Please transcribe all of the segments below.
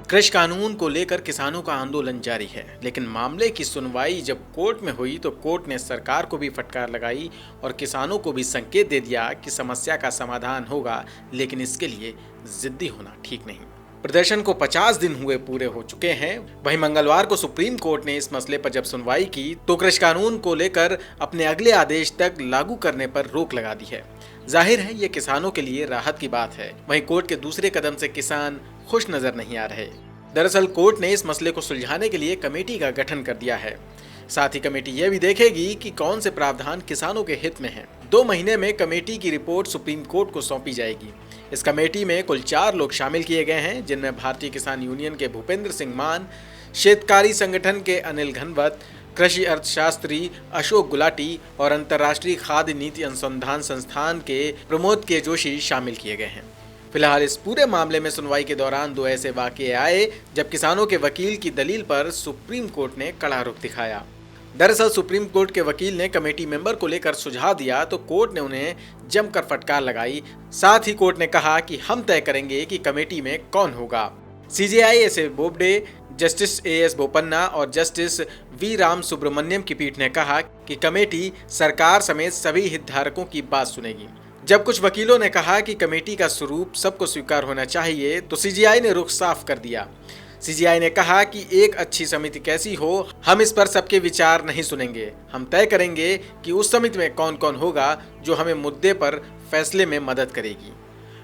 कृषि कानून को लेकर किसानों का आंदोलन जारी है, लेकिन मामले की सुनवाई जब कोर्ट में हुई तो कोर्ट ने सरकार को भी फटकार लगाई और किसानों को भी संकेत दे दिया कि समस्या का समाधान होगा, लेकिन इसके लिए जिद्दी होना ठीक नहीं। प्रदर्शन को 50 दिन हुए पूरे हो चुके हैं। वहीं मंगलवार को सुप्रीम कोर्ट ने इस मसले पर जब सुनवाई की तो कृषि कानून को लेकर अपने अगले आदेश तक लागू करने पर रोक लगा दी है। जाहिर है ये किसानों के लिए राहत की बात है। वहीं कोर्ट के दूसरे कदम से किसान खुश नजर नहीं आ रहे। दरअसल कोर्ट ने इस मसले को सुलझाने के लिए कमेटी का गठन कर दिया है। साथ ही कमेटी यह भी देखेगी कि कौन से प्रावधान किसानों के हित में हैं। 2 महीने में कमेटी की रिपोर्ट सुप्रीम कोर्ट को सौंपी जाएगी। इस कमेटी में कुल 4 लोग शामिल किए गए हैं, जिनमें भारतीय किसान यूनियन के भूपेंद्र सिंह मान, शेतकारी संगठन के अनिल घनवत, कृषि अर्थशास्त्री अशोक गुलाटी और अंतर्राष्ट्रीय खाद्य नीति अनुसंधान संस्थान के प्रमोद के जोशी शामिल किए गए हैं। फिलहाल इस पूरे मामले में सुनवाई के दौरान 2 ऐसे वाकये आए जब किसानों के वकील की दलील पर सुप्रीम कोर्ट ने कड़ा रुख दिखाया। दरअसल सुप्रीम कोर्ट के वकील ने कमेटी मेंबर को लेकर सुझाव दिया तो कोर्ट ने उन्हें जमकर फटकार लगाई। साथ ही कोर्ट ने कहा कि हम तय करेंगे कि कमेटी में कौन होगा। CJI एस.ए. Bobde, justice AS. Bopanna और जस्टिस वी. राम सुब्रमण्यम की पीठ ने कहा कि कमेटी सरकार समेत सभी हितधारकों की बात सुनेगी। जब कुछ वकीलों ने कहा कि कमेटी का स्वरूप सबको स्वीकार होना चाहिए तो सीजेआई ने रुख साफ कर दिया। सीजेआई ने कहा कि एक अच्छी समिति कैसी हो, हम इस पर सबके विचार नहीं सुनेंगे। हम तय करेंगे कि उस समिति में कौन कौन होगा जो हमें मुद्दे पर फैसले में मदद करेगी।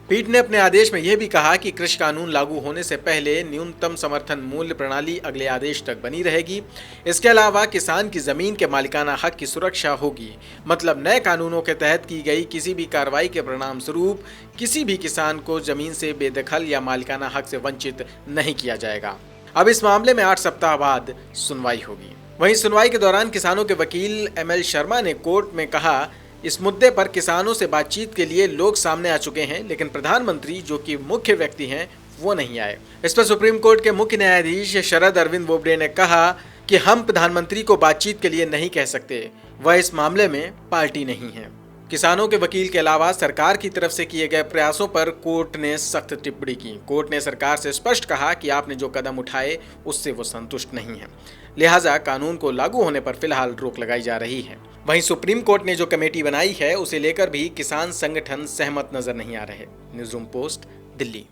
पीठ ने अपने आदेश में यह भी कहा कि कृषि कानून लागू होने से पहले न्यूनतम समर्थन मूल्य प्रणाली अगले आदेश तक बनी रहेगी। इसके अलावा किसान की जमीन के मालिकाना हक की सुरक्षा होगी। मतलब नए कानूनों के तहत की गई किसी भी कार्रवाई के परिणाम स्वरूप किसी भी किसान को जमीन से बेदखल या मालिकाना हक से वंचित नहीं किया जाएगा। अब इस मामले में 8 सप्ताह बाद सुनवाई होगी। वहीं सुनवाई के दौरान किसानों के वकील ML शर्मा ने कोर्ट में कहा, इस मुद्दे पर किसानों से बातचीत के लिए लोग सामने आ चुके हैं, लेकिन प्रधानमंत्री जो कि मुख्य व्यक्ति हैं वो नहीं आए। इस पर सुप्रीम कोर्ट के मुख्य न्यायाधीश शरद अरविंद बोबडे ने कहा कि हम प्रधानमंत्री को बातचीत के लिए नहीं कह सकते, वह इस मामले में पार्टी नहीं है। किसानों के वकील के अलावा सरकार की तरफ से किए गए प्रयासों पर कोर्ट ने सख्त टिप्पणी की। कोर्ट ने सरकार से स्पष्ट कहा कि आपने जो कदम उठाए उससे वो संतुष्ट नहीं है, लिहाजा कानून को लागू होने पर फिलहाल रोक लगाई जा रही है। वहीं सुप्रीम कोर्ट ने जो कमेटी बनाई है उसे लेकर भी किसान संगठन सहमत नजर नहीं आ रहे। Newsroom post, Delhi.